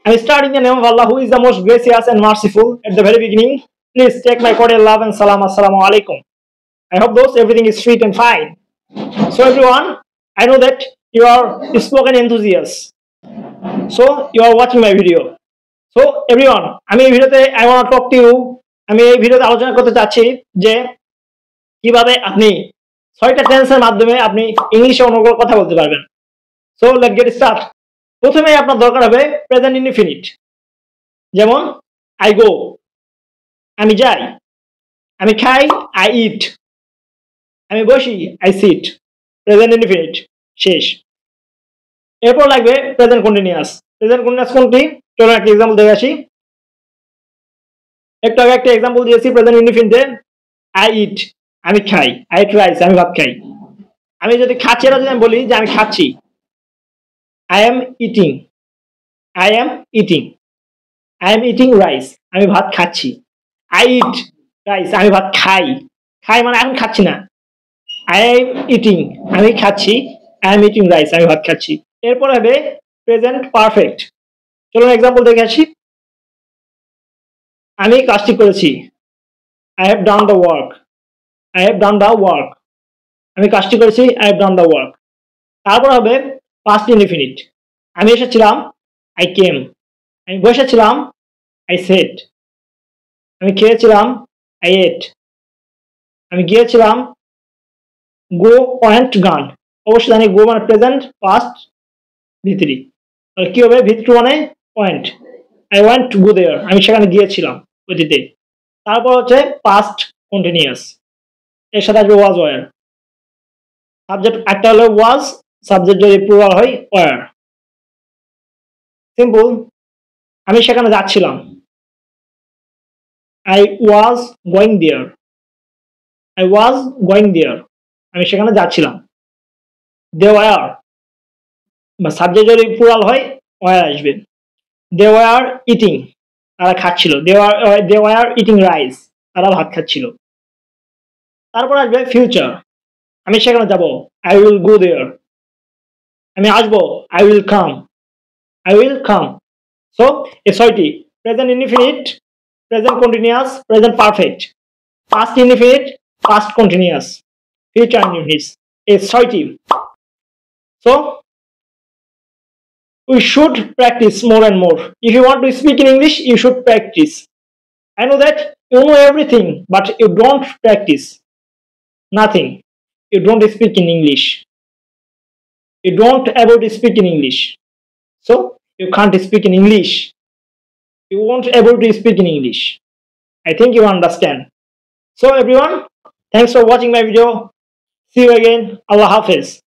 I start in the name of Allah, who is the most gracious and merciful. At the very beginning, please take my cordial love and salam. Assalamu alaikum. I hope those everything is sweet and fine. So everyone, I know that you are spoken enthusiasts. So you are watching my video. So everyone, I want to talk to you. আমি এই ভিডিওতে আলোচনা করতে চাচ্ছি যে কিভাবে আপনি 6টা টেন্সের মাধ্যমে আপনি ইংলিশে অনর্গল কথা বলতে পারবেন। So let's get start. প্রথমে আপনার দরকার হবে প্রেজেন্ট ইনডিফিনিট। যেমন আই গো, আমি যাই, আমি খাই, আই ইট, আমি বসি, আই সিট। প্রেজেন্ট ইনডিফিনিট শেষ। এরপর লাগবে প্রেজেন্ট কন্টিনিউয়াস। প্রেজেন্ট কন্টিনিউয়াস কোনটি? চলো একটা এক্সাম্পল দেখে আসি। একটু আগে একটা এক্সাম্পল দিয়েছি প্রেজেন্ট ইনডিফিনিটে, আই ইট, আমি খাই, আই ইট রাইস, আমি ভাত খাই। আমি যদি খাচ্ছি এটা যদি আমি বলি যে আমি খাচ্ছি, I am eating, I am eating, I am eating rice, আমি ভাত খাচ্ছি। আই ইট রাইস, আমি ভাত খাই, খাই মানে এখন খাচ্ছি না। আই এম ইটিং, আমি খাচ্ছি, আই এম ইটিং রাইস, আমি ভাত খাচ্ছি। এরপর হবে প্রেজেন্ট পারফেক্ট। চলুন এক্সাম্পল দেখে আসি। আমি কাজটি করেছি, I have done the work, I have done the work, আমি কাজটি করেছি, I have done the work. তারপর হবে পাস্ট ইনডিফিনিট। আমি এসেছিলাম, আই কেম, আমি বসেছিলাম, আই সেট, আমি খেয়েছিলাম, আই এট, আমি গিয়েছিলাম, গো ওয়েন্ট গান। অবশ্যই জানি গো মানে প্রেজেন্ট, পাস্ট ভিতরি। তাহলে কি হবে? ভিতরি মানে went, I went to go there, আমি সেখানে গিয়েছিলাম অতীতে। তারপর হচ্ছে পাস্ট কন্টিনিউয়াস, এর সাথে আসবে ওয়াজ ওয়ার। সাবজেক্ট একটা হলো ওয়াজ, সাবজেক্ট যদি প্লুরাল হয় ওয়ার। সিম্পল, আমি সেখানে যাচ্ছিলাম, I was going there, I was going there, আমি সেখানে যাচ্ছিলাম। দে ওয়ার বা সাবজেক্ট যদি প্লুরাল হয় ওয়ার আসবে। দে ওয়ার ইটিং, তারা খাচ্ছিল, দে ওয়ার ইটিং রাইস, তারা ভাত খাচ্ছিল। তারপর আসবে ফিউচার, আমি সেখানে যাব, আই উইল গো দেয়ার, আমি আসবো, I will come, I will come. So এই 6টি present indefinite, present continuous, present perfect, past indefinite, past continuous, future indefinite, এই 6টি। So we should practice more and more. If you want to speak in English, you should practice. I know that you know everything, but you don't practice nothing. You don't speak in English. You don't able to speak in English. So you can't speak in English. You won't able to speak in English. I think you understand. So everyone, thanks for watching my video. See you again. Allah Hafiz.